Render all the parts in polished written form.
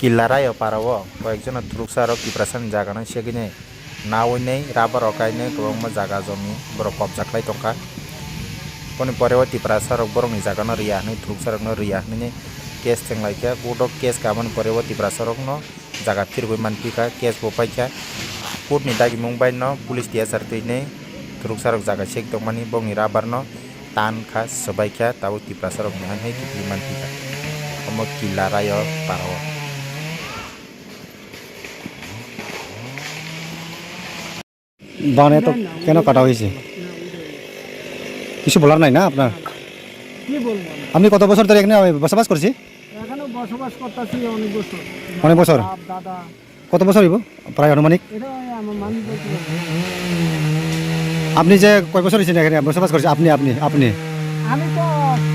Kilarayo parawo কয়েকজন দ্রুকসারক কিপ্রাসান জাগানো সেগিনে না ওইনেই রাবার অকাইনে কবংমা জাগা জমি বড় কবজা খাই টঙ্কা কোন পরেও তিপ্রাসারক বরংনি জাগানো রিয়া হনে দ্রুকসারকনো রিয়া হনে কেস থেংলাইকা কোর্টক কেস কামন পরেও তিপ্রাসারকনো জাগা ফিরবই মানপিকা কেস বপাইকা কোর্টনি দাগি মুंबईनो पुलिस টিয়াসার তৈনে দ্রুকসারক জাগা সেক দংমানি বংনি রাবারনো টান খা সবাইকা তাও তিপ্রাসারক নিহানহে কিপ্লি মানপিকা অমো কিলারাyo parawo বানে তো কেন কাটা হয়েছে কিছু বলার নাই না আপনার? কি বলবো আপনি কত বছর ধরে এখানে বসবাস করছি? এখানে বসবাস করতেছি অনেক বছর। অনেক বছর? বাপ দাদা কত বছর হইব প্রায় আনুমানিক? এটা আমার মানুষ আপনি যে কয় বছর হয়েছেন এখানে বসবাস করছেন? আপনি আপনি আপনি আমি তো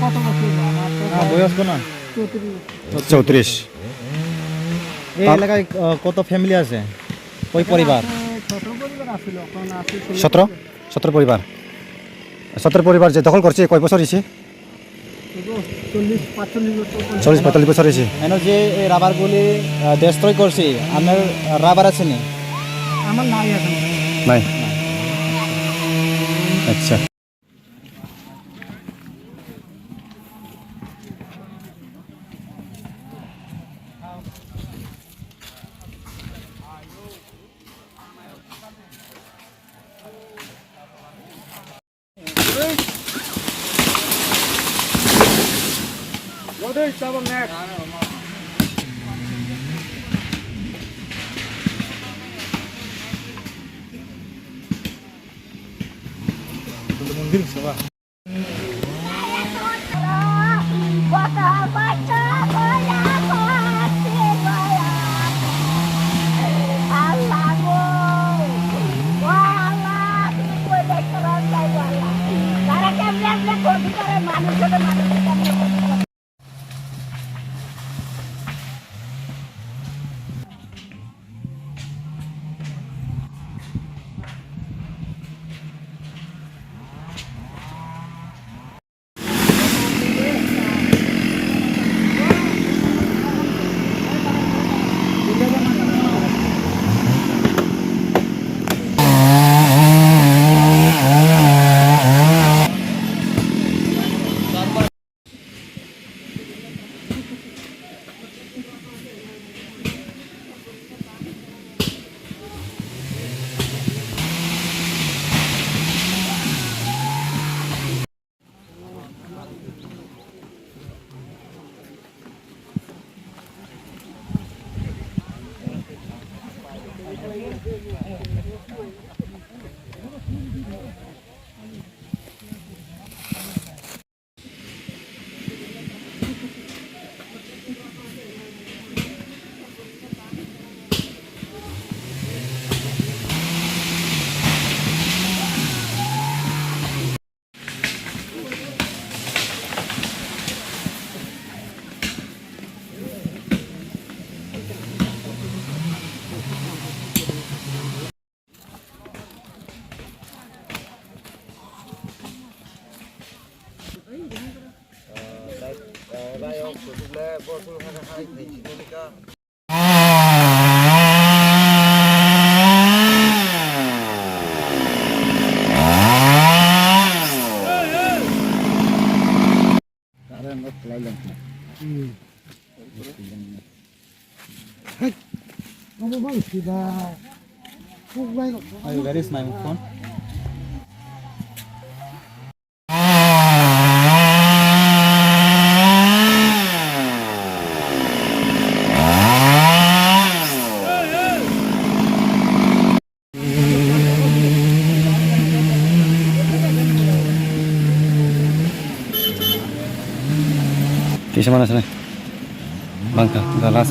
কত বছর আমার তো বয়স্ক না 34। এই এলাকায় কত ফ্যামিলি আছে? কয় পরিবার? ছোট পরিবার আছিল এখন আছে 17 পরিবার। 17 পরিবার যে দখল করছে কয় বছর হয়েছে? 40-45 বছর হয়েছে। এনে যে এই রাবারগুলি দেশত্রয় করছি, আপনার রাবার আছে নি? আমার নাই এখন নাই। আচ্ছা Where is my phone? Di mana sana? Bangka, Dallas.